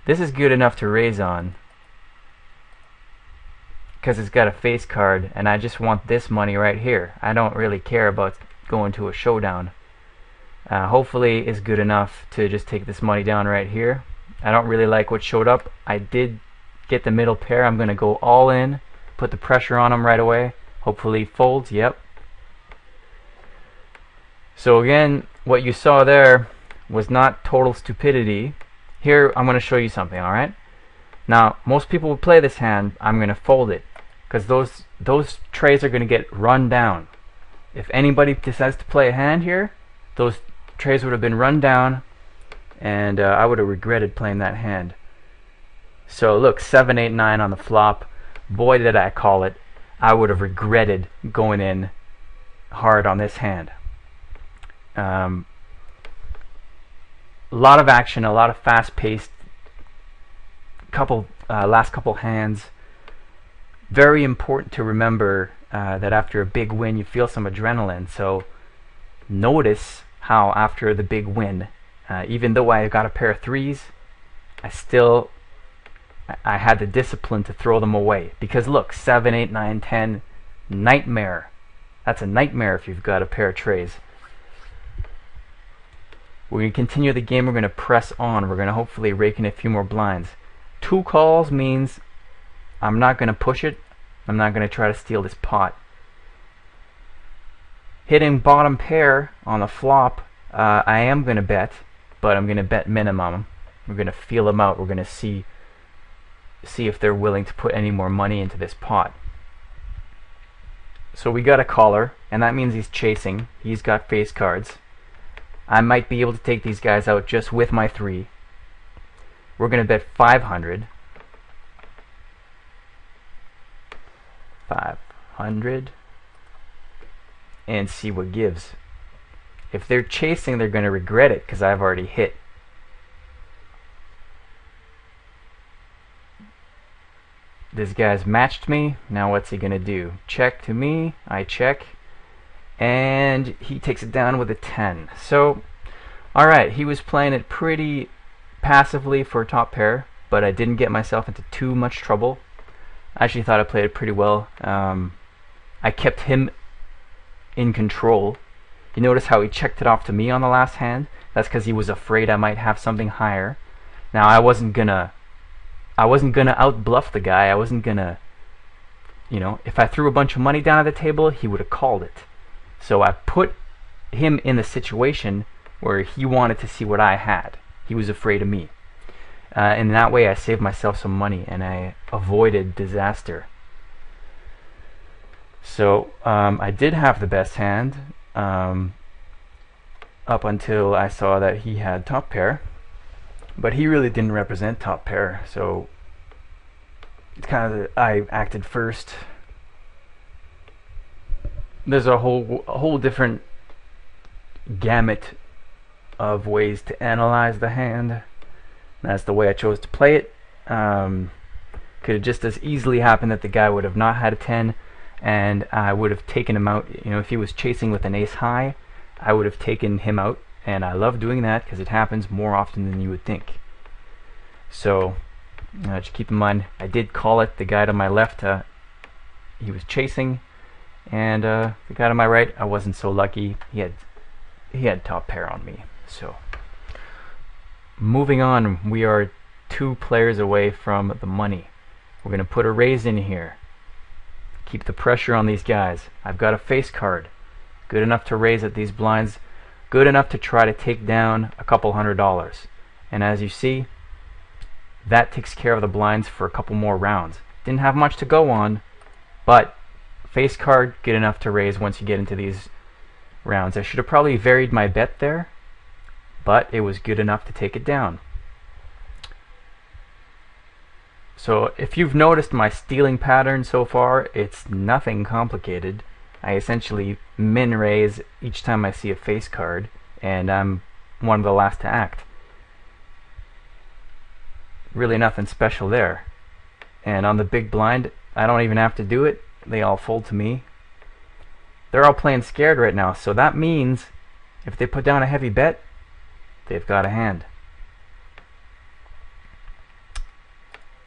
This is good enough to raise on because it's got a face card, and I just want this money right here. I don't really care about going to a showdown. Hopefully it's good enough to just take this money down right here. I don't really like what showed up. I did get the middle pair. I'm going to go all in, put the pressure on him right away. Hopefully he folds. Yep. So again, what you saw there was not total stupidity. Here I'm going to show you something, alright? Now, most people would play this hand. I'm going to fold it because those trays are going to get run down. If anybody decides to play a hand here, those trays would have been run down, and I would have regretted playing that hand. So look, 7, 8, 9 on the flop. Boy, did I call it. I would have regretted going in hard on this hand. A lot of action, a lot of fast-paced. Last couple hands. Very important to remember that after a big win, you feel some adrenaline. So notice how after the big win, even though I got a pair of threes, I had the discipline to throw them away. Because look, 7, 8, 9, 10, nightmare. That's a nightmare if you've got a pair of trays. We're going to continue the game. We're going to press on. We're going to hopefully rake in a few more blinds. 2 calls means I'm not going to push it. I'm not going to try to steal this pot. Hitting bottom pair on the flop, I am going to bet, but I'm going to bet minimum. We're going to feel them out. We're going to see if they're willing to put any more money into this pot. So we got a caller, and that means he's chasing. He's got face cards. I might be able to take these guys out just with my 3. We're going to bet 500. 500. And see what gives. If they're chasing, they're going to regret it because I've already hit. This guy's matched me. Now what's he going to do? Check to me. I check. And he takes it down with a 10. So, alright, he was playing it pretty passively for a top pair, but I didn't get myself into too much trouble. I actually thought I played it pretty well. I kept him in control. You notice how he checked it off to me on the last hand? That's because he was afraid I might have something higher. Now I wasn't gonna out bluff the guy. I wasn't gonna, if I threw a bunch of money down at the table, he would have called it. So I put him in the situation where he wanted to see what I had. He was afraid of me. And that way I saved myself some money and I avoided disaster. So I did have the best hand up until I saw that he had top pair. But he really didn't represent top pair, so it's kind of I acted first. There's a whole different gamut of ways to analyze the hand. That's the way I chose to play it. Could have just as easily happened that the guy would have not had a 10, and I would have taken him out. If he was chasing with an ace high, I would have taken him out. And I love doing that because it happens more often than you would think. So, just keep in mind, I did call it. The guy to my left, he was chasing, and the guy to my right, I wasn't so lucky. He had top pair on me. So, moving on, we are 2 players away from the money. We're going to put a raise in here. Keep the pressure on these guys. I've got a face card, good enough to raise at these blinds. Good enough to try to take down a couple $100. And as you see, that takes care of the blinds for a couple more rounds. Didn't have much to go on, but face card, good enough to raise once you get into these rounds. I should have probably varied my bet there, but it was good enough to take it down. So if you've noticed my stealing pattern so far, it's nothing complicated. I essentially min raise each time I see a face card, and I'm one of the last to act. Really nothing special there. And on the big blind, I don't even have to do it. They all fold to me. They're all playing scared right now, so that means if they put down a heavy bet, they've got a hand.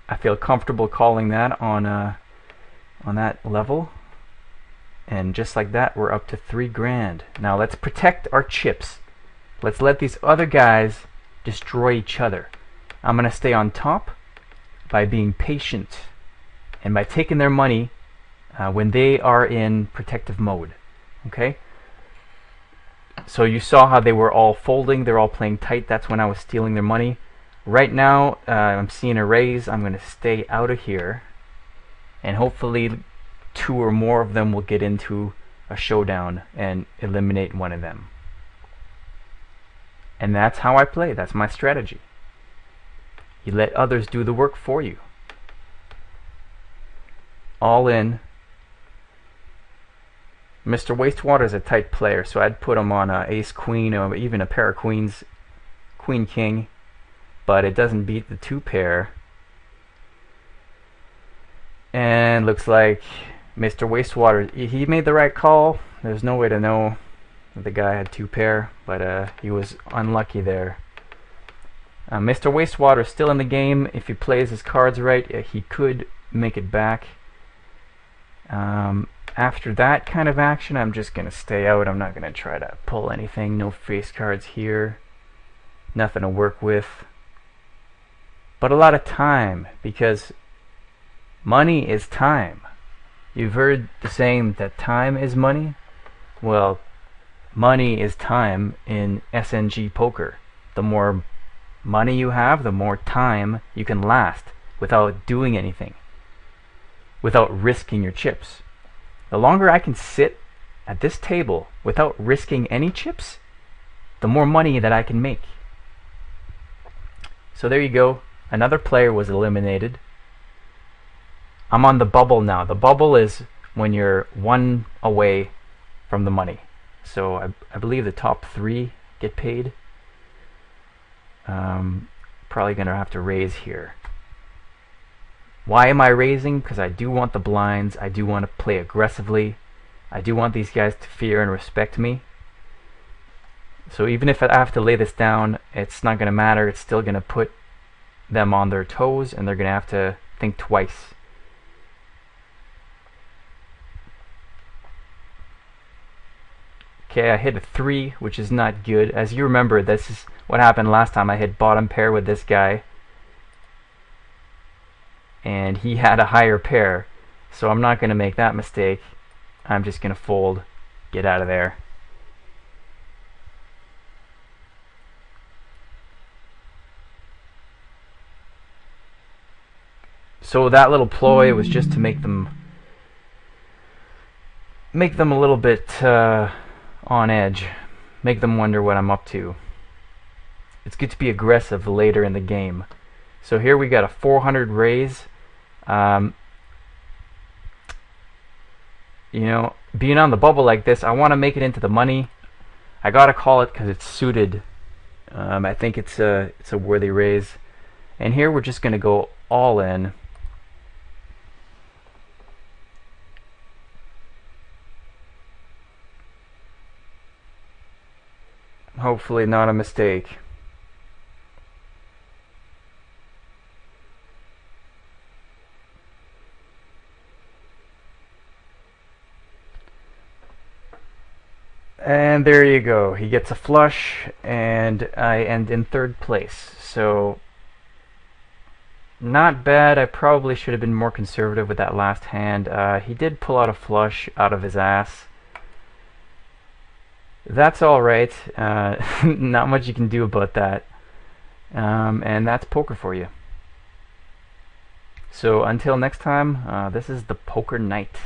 I feel comfortable calling that on that level. And just like that, we're up to 3 grand. Now let's protect our chips. Let's let these other guys destroy each other. I'm gonna stay on top by being patient and by taking their money when they are in protective mode. Okay? So you saw how they were all folding, they're all playing tight. That's when I was stealing their money. Right now, I'm seeing a raise. I'm gonna stay out of here, and hopefully 2 or more of them will get into a showdown and eliminate one of them. And that's how I play. That's my strategy. You let others do the work for you. All in. Mr. Wastewater is a tight player, so I'd put him on ace queen or even a pair of queens, queen king, but it doesn't beat the 2 pair. And looks like Mr. Wastewater, he made the right call. There's no way to know if the guy had 2 pair, but he was unlucky there. Mr. Wastewater is still in the game. If he plays his cards right, he could make it back. After that kind of action, I'm just going to stay out. I'm not going to try to pull anything. No face cards here. Nothing to work with. But a lot of time, because money is time. You've heard the saying that time is money? Well, money is time in SNG poker. The more money you have, the more time you can last without doing anything, without risking your chips. The longer I can sit at this table without risking any chips, the more money that I can make. So there you go. Another player was eliminated. I'm on the bubble now. The bubble is when you're 1 away from the money. So I believe the top 3 get paid. Probably going to have to raise here. Why am I raising? Because I do want the blinds. I do want to play aggressively. I do want these guys to fear and respect me. So even if I have to lay this down, it's not going to matter. It's still going to put them on their toes, and they're going to have to think twice. Okay, I hit a 3, which is not good. As you remember, this is what happened last time. I hit bottom pair with this guy, and he had a higher pair, so I'm not going to make that mistake. I'm just going to fold, get out of there. So that little ploy was just to make them a little bit on edge, make them wonder what I'm up to. It's good to be aggressive later in the game. So here we got a 400 raise. You know, being on the bubble like this, I want to make it into the money. I gotta call it because it's suited. I think it's a worthy raise. And here we're just gonna go all in. Hopefully not a mistake. And there you go. He gets a flush, and I end in 3rd place. So, not bad. I probably should have been more conservative with that last hand. He did pull out a flush out of his ass. That's alright. Not much you can do about that. And that's poker for you. So until next time, this is the Poker Night.